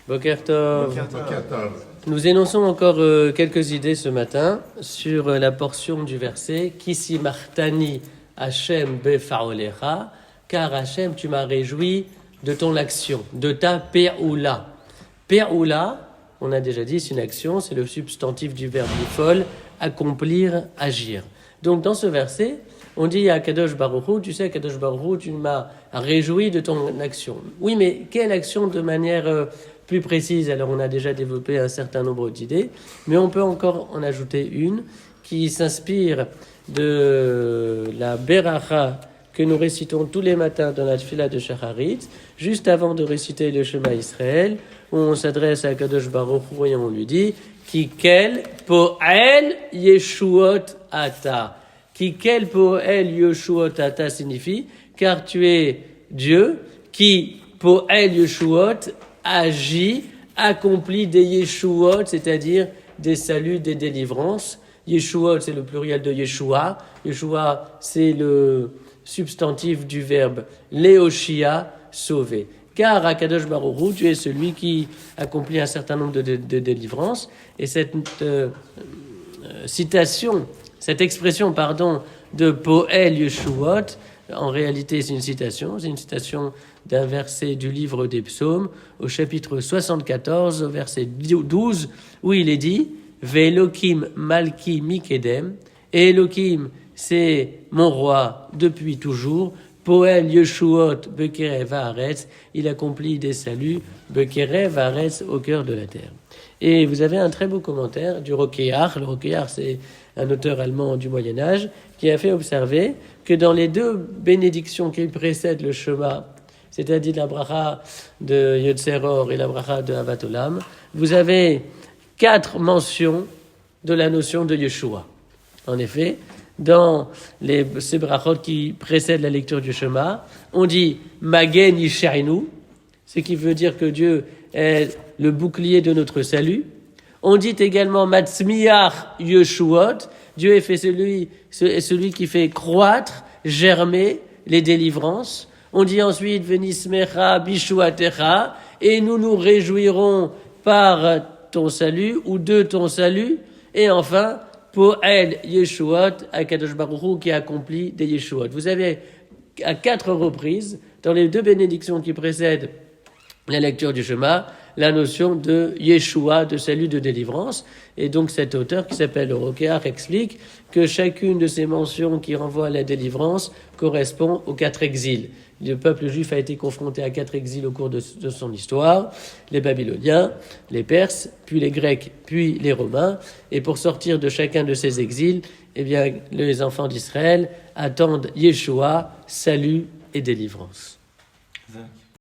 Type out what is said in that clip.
Boker Tov. Boker Tov. Nous énonçons encore quelques idées ce matin sur la portion du verset Kisi martani Hashem befaolecha, car Hashem, tu m'as réjoui de ton action, de ta pe'oula. Pe'oula, on a déjà dit, c'est une action, c'est le substantif du verbe lifol, accomplir, agir. Donc dans ce verset, on dit à Kadosh Baruch Hu, tu sais Kadosh Baruch Hu, tu m'as réjoui de ton action. Oui, mais quelle action de manière plus précise? Alors on a déjà développé un certain nombre d'idées, mais on peut encore en ajouter une qui s'inspire de la Beracha que nous récitons tous les matins dans la Tfila de Shacharit, juste avant de réciter le Shema Israël, où on s'adresse à Kadosh Baruch Hu et on lui dit Kikel po'el yeshuot ata. Kikel po'el yeshuot ata signifie car tu es Dieu qui po'el yeshuot agit, accomplit des yeshuot, c'est-à-dire des saluts, des délivrances. Yeshuot, c'est le pluriel de Yeshua. Yeshua, c'est le substantif du verbe Léoshia, sauver. Car à Kadosh Baruch Hu, tu es celui qui accomplit un certain nombre de délivrances. Et cette citation, cette expression, de Poel Yeshuot, en réalité c'est une citation d'un verset du livre des psaumes, au chapitre 74, au verset 12, où il est dit Ve'elokim malki mikedem, et Elokim, c'est mon roi depuis toujours. Poel Yeshuot bekerev haaretz, il accomplit des saluts bekerev haaretz, au cœur de la terre. Et vous avez un très beau commentaire du Rokéar. Le Rokéar, c'est un auteur allemand du Moyen-Âge qui a fait observer que dans les deux bénédictions qui précèdent le Shema, c'est-à-dire la bracha de Yotzeror et la bracha de Havat Olam, vous avez 4 mentions de la notion de Yeshua. En effet, dans ces brachot qui précèdent la lecture du Shema, on dit Magen Yishainu, ce qui veut dire que Dieu est le bouclier de notre salut. On dit également Matzmiach Yeshuot, Dieu est celui qui fait croître, germer les délivrances. On dit ensuite Venismecha Bishuatecha, et nous nous réjouirons par ton salut ou de ton salut. Et enfin, Poel Yeshuot, Akadosh Baruch Hu qui accomplit des Yeshuot. Vous avez à 4 reprises, dans les 2 bénédictions qui précèdent la lecture du Shema, la notion de Yeshua, de salut, de délivrance. Et donc cet auteur qui s'appelle Rokéar explique que chacune de ces mentions qui renvoient à la délivrance correspond aux 4 exils. Le peuple juif a été confronté à 4 exils au cours de son histoire, les Babyloniens, les Perses, puis les Grecs, puis les Romains. Et pour sortir de chacun de ces exils, eh bien, les enfants d'Israël attendent Yeshua, salut et délivrance.